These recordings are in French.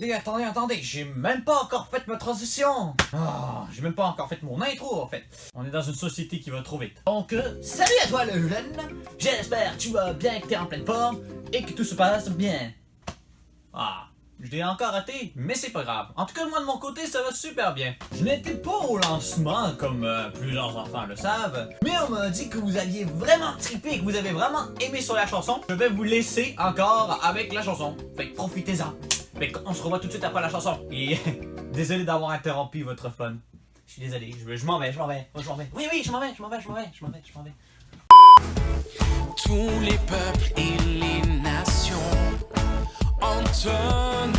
attendez, j'ai même pas encore fait ma transition. J'ai même pas encore fait mon intro en fait. On est dans une société qui va trop vite. Donc, salut à toi le jeune. J'espère que tu vas bien, que t'es en pleine forme et que tout se passe bien. Je l'ai encore raté, mais c'est pas grave. En tout cas, moi de mon côté, ça va super bien. Je n'étais pas au lancement, comme plusieurs enfants le savent, mais on m'a dit que vous aviez vraiment trippé, que vous avez vraiment aimé sur la chanson. Je vais vous laisser encore avec la chanson. Fait que profitez-en. Fait qu'on se revoit tout de suite après la chanson. Et désolé d'avoir interrompu votre fun. Je suis désolé, je m'en vais. Oui, je m'en vais. Tous les peuples et les nations entonnent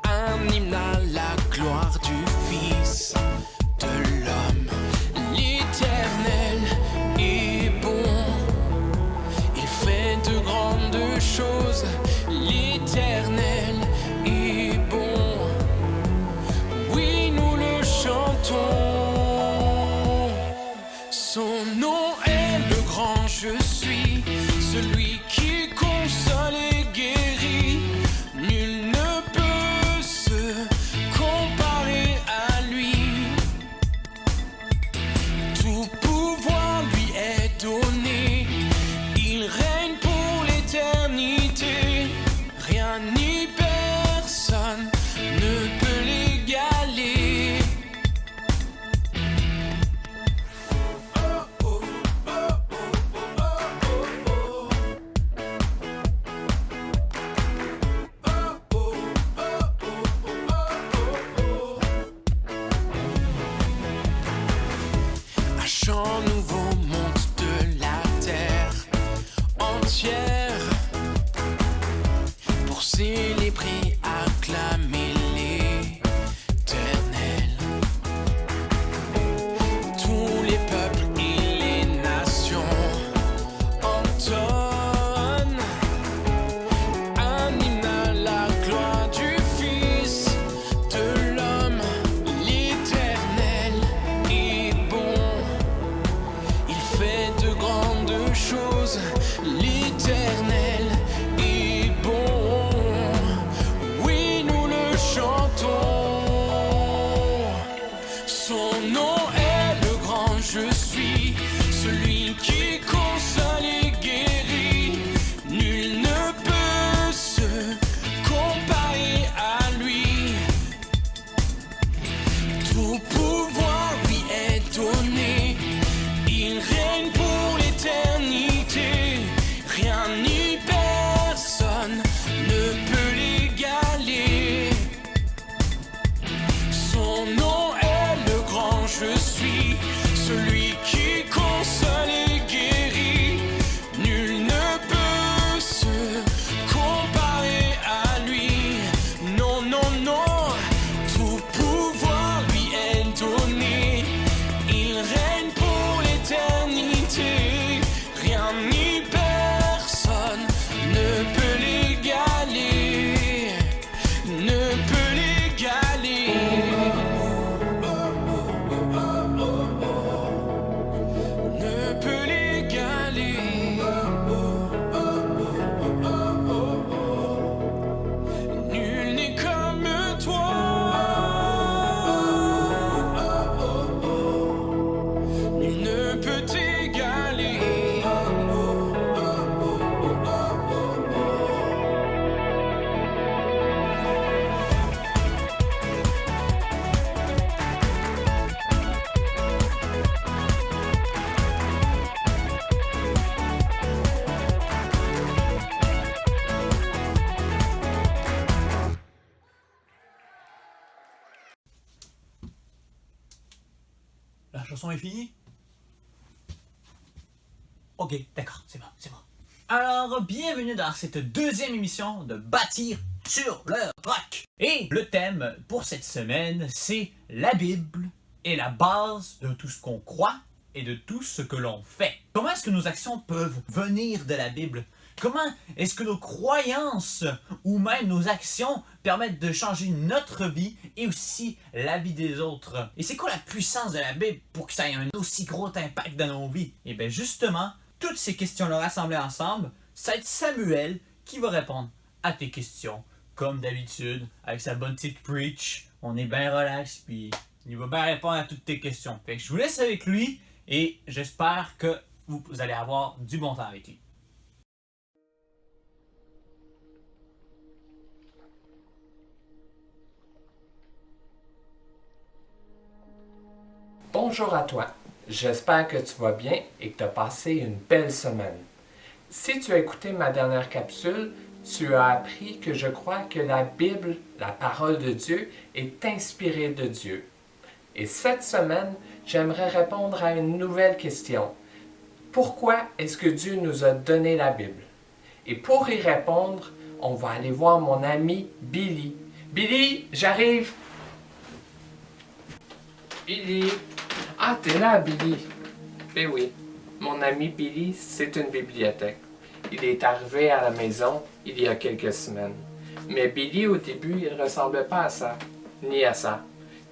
un hymne à la gloire du Fils de l'homme. L'Éternel est bon, il fait de grandes choses. L'Éternel est bon, oui nous le chantons. Son nom est le grand je suis, celui qui console et guérit. Nul ne peut se comparer à lui. Tout pouvoir lui est donné, il règne pour l'éternité. Rien ni personne ne peut l'égaler. Un chant nouveau monte de la terre entière pour célébrer, acclamer l'Éternel. Tous les peuples et les nations entonnent un hymne à la gloire du Fils de l'homme. L'Éternel est bon, il fait de grandes choses. L'Éternel est bon, oui nous le chantons. Son nom est le grand je suis, celui qui console et guérit. Nul ne peut se comparer à lui. Tout pouvoir lui est donné, il règne pour l'éternité. Rien ni personne ne peut l'égaler. Son nom est le grand je suis, celui qui console et guérit. Nul ne peut se comparer à lui. Non, non, non, tout pouvoir lui est donné, il règne pour l'éternité. Rien ni personne ne peut l'égaler, ne peut l'égaler. Ne peut l'égaler. Nul n'est comme toi. Nul ne peut t'égaler. La chanson est finie? Ok, d'accord, c'est bon. Alors, bienvenue dans cette deuxième émission de Bâtir sur le rock. Et le thème pour cette semaine, c'est la Bible est la base de tout ce qu'on croit et de tout ce que l'on fait. Comment est-ce que nos actions peuvent venir de la Bible? Comment est-ce que nos croyances ou même nos actions permettent de changer notre vie et aussi la vie des autres? Et c'est quoi la puissance de la Bible pour que ça ait un aussi gros impact dans nos vies? Et bien justement, toutes ces questions-là rassemblées ensemble, ça va être Samuel qui va répondre à tes questions comme d'habitude, avec sa bonne petite preach. On est bien relax, puis il va bien répondre à toutes tes questions. Fait que je vous laisse avec lui, et j'espère que vous allez avoir du bon temps avec lui. Bonjour à toi. J'espère que tu vas bien et que tu as passé une belle semaine. Si tu as écouté ma dernière capsule, tu as appris que je crois que la Bible, la parole de Dieu, est inspirée de Dieu. Et cette semaine, j'aimerais répondre à une nouvelle question. Pourquoi est-ce que Dieu nous a donné la Bible? Et pour y répondre, on va aller voir mon ami Billy. Billy, j'arrive! Billy! Ah, t'es là, Billy! Ben oui, mon ami Billy, c'est une bibliothèque. Il est arrivé à la maison il y a quelques semaines. Mais Billy, au début, il ne ressemblait pas à ça, ni à ça.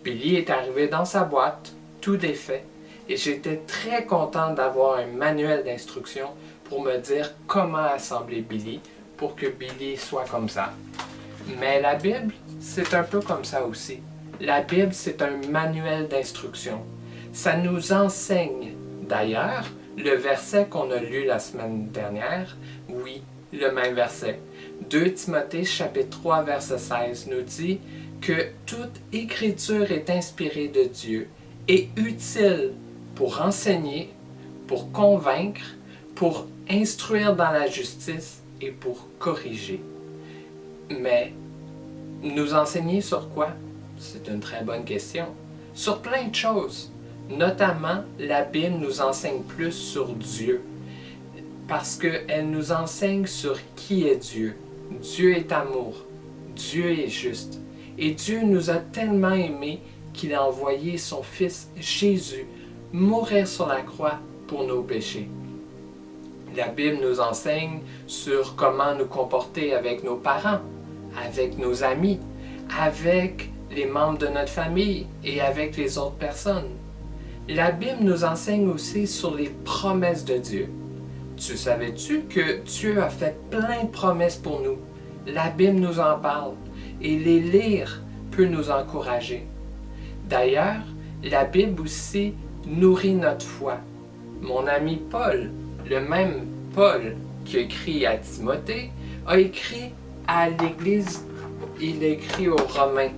Billy est arrivé dans sa boîte, tout défait, et j'étais très content d'avoir un manuel d'instruction pour me dire comment assembler Billy pour que Billy soit comme ça. Mais la Bible, c'est un peu comme ça aussi. La Bible, c'est un manuel d'instruction. Ça nous enseigne. D'ailleurs, le verset qu'on a lu la semaine dernière, oui, le même verset, 2 Timothée chapitre 3 verset 16 nous dit que toute écriture est inspirée de Dieu et utile pour enseigner, pour convaincre, pour instruire dans la justice et pour corriger. Mais nous enseigner sur quoi? C'est une très bonne question. Sur plein de choses. Notamment, la Bible nous enseigne plus sur Dieu. Parce qu'elle nous enseigne sur qui est Dieu. Dieu est amour. Dieu est juste. Et Dieu nous a tellement aimés qu'il a envoyé son Fils Jésus mourir sur la croix pour nos péchés. La Bible nous enseigne sur comment nous comporter avec nos parents, avec nos amis, avec les membres de notre famille et avec les autres personnes. La Bible nous enseigne aussi sur les promesses de Dieu. Tu savais-tu que Dieu a fait plein de promesses pour nous? La Bible nous en parle et les lire peut nous encourager. D'ailleurs, la Bible aussi nourrit notre foi. Mon ami Paul, le même Paul qui a écrit à Timothée, a écrit à l'Église, il a écrit aux Romains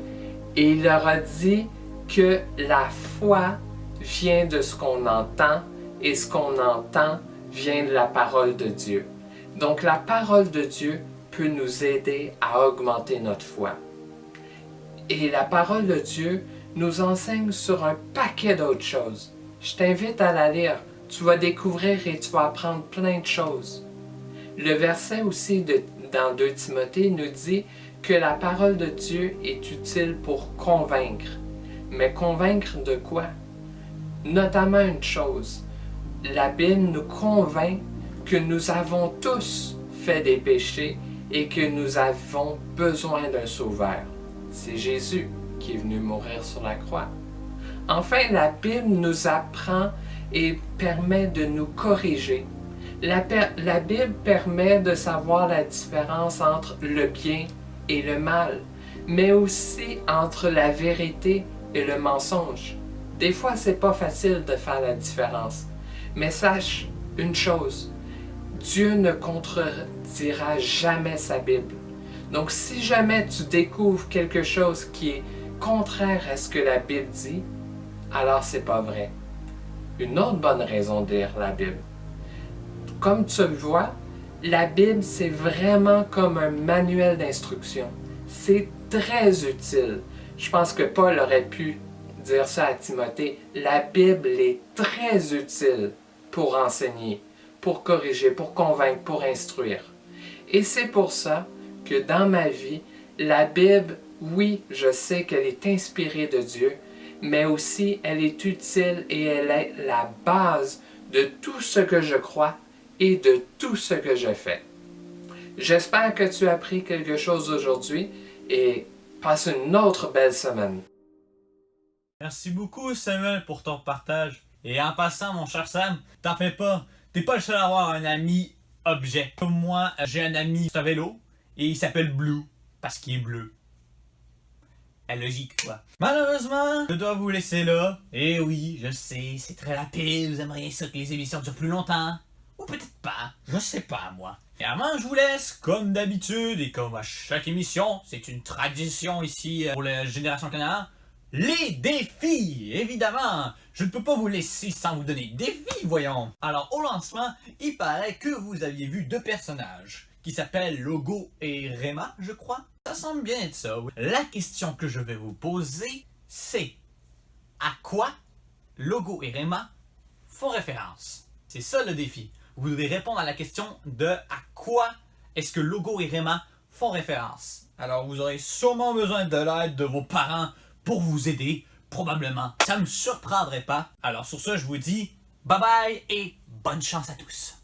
et il leur a dit que la foi vient de ce qu'on entend et ce qu'on entend vient de la parole de Dieu. Donc la parole de Dieu peut nous aider à augmenter notre foi. Et la parole de Dieu nous enseigne sur un paquet d'autres choses. Je t'invite à la lire. Tu vas découvrir et tu vas apprendre plein de choses. Le verset aussi dans 2 Timothée nous dit que la parole de Dieu est utile pour convaincre. Mais convaincre de quoi? Notamment une chose, la Bible nous convainc que nous avons tous fait des péchés et que nous avons besoin d'un sauveur. C'est Jésus qui est venu mourir sur la croix. Enfin, la Bible nous apprend et permet de nous corriger. La Bible permet de savoir la différence entre le bien et le mal, mais aussi entre la vérité et le mensonge. Des fois, c'est pas facile de faire la différence. Mais sache une chose, Dieu ne contredira jamais sa Bible. Donc, si jamais tu découvres quelque chose qui est contraire à ce que la Bible dit, alors c'est pas vrai. Une autre bonne raison de lire la Bible. Comme tu le vois, la Bible, c'est vraiment comme un manuel d'instruction. C'est très utile. Je pense que Paul aurait pu dire ça à Timothée. La Bible est très utile pour enseigner, pour corriger, pour convaincre, pour instruire. Et c'est pour ça que dans ma vie, la Bible, oui, je sais qu'elle est inspirée de Dieu, mais aussi elle est utile et elle est la base de tout ce que je crois et de tout ce que je fais. J'espère que tu as appris quelque chose aujourd'hui et passe une autre belle semaine. Merci beaucoup Samuel pour ton partage. Et en passant mon cher Sam, t'en fais pas, t'es pas le seul à avoir un ami objet. Comme moi, j'ai un ami sur vélo et il s'appelle Blue. Parce qu'il est bleu. La logique, quoi. Malheureusement, je dois vous laisser là. Et oui, je sais, c'est très rapide, vous aimeriez ça que les émissions durent plus longtemps. Ou peut-être pas, je sais pas moi. Et avant je vous laisse, comme d'habitude, et comme à chaque émission, c'est une tradition ici pour la Génération Canard, les défis, évidemment. Je ne peux pas vous laisser sans vous donner des défis, voyons. Alors au lancement, il paraît que vous aviez vu 2 personnages qui s'appellent Logo et Réma, je crois. Ça semble bien être ça. Oui. La question que je vais vous poser, c'est à quoi Logo et Réma font référence? C'est ça le défi. Vous devez répondre à la question de à quoi est-ce que Logo et Réma font référence. Alors vous aurez sûrement besoin de l'aide de vos parents pour vous aider, probablement. Ça me surprendrait pas. Alors sur ça, je vous dis bye bye et bonne chance à tous.